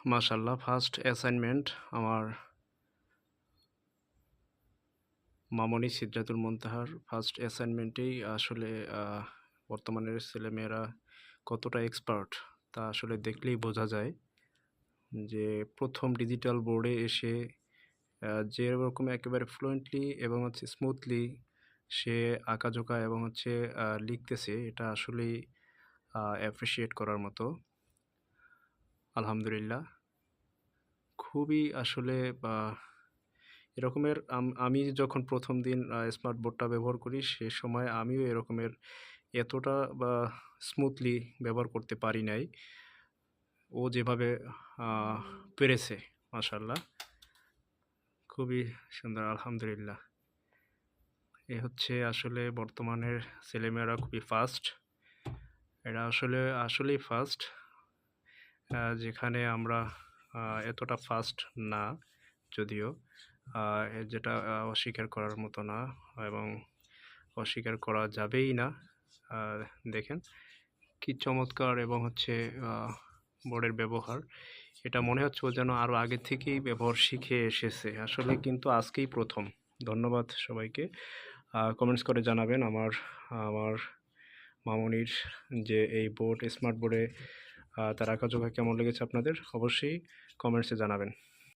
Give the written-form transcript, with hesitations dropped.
মাশাআল্লাহ first assignment আমার মামনি Sidratul মুনতাহার first অ্যাসাইনমেন্টেই আসলে বর্তমানের ছেলেমেয়েরা কতটা এক্সপার্ট তা আসলে দেখলেই বোঝা যায় যে প্রথম ডিজিটাল বোর্ডে এসে যেরকম একেবারে ফ্লুয়েন্টলি এবং হচ্ছে স্মুথলি সে আঁকাঝোঁকা এবং হচ্ছে লিখতেছে এটা আসলেই অ্যাপ্রিসিয়েট করার মতো। আলহামদুলিল্লাহ খুবই আসলে এরকমের আমি যখন প্রথম দিন স্মার্ট বোর্ডটা ব্যবহার করি সে সময় আমিও এরকমের এতটা স্মুথলি ব্যবহার করতে পারি নাই। ও যেভাবে পেরেছে মাশাআল্লাহ খুবই সুন্দর আলহামদুলিল্লাহ। এ হচ্ছে আসলে বর্তমানের ছেলেমেয়েরা খুবই ফাস্ট। এরা আসলেই ফাস্ট। যেখানে আমরা এতটা ফাস্ট না যদিও যেটা অস্বীকার করার মতো না এবং অস্বীকার করা যাবেই না। দেখেন কি চমৎকার এবং হচ্ছে বোর্ডের ব্যবহার। এটা মনে হচ্ছে ও যেন আরও আগে থেকেই ব্যবহার শিখে এসেছে। আসলে কিন্তু আজকেই প্রথম। ধন্যবাদ সবাইকে। কমেন্টস করে জানাবেন আমার মামনির যে এই বোর্ড স্মার্ট বোর্ডে তার আঁকাঝোঁকা কেমন লেগেছে আপনাদের? অবশ্যই কমেন্টসে জানাবেন।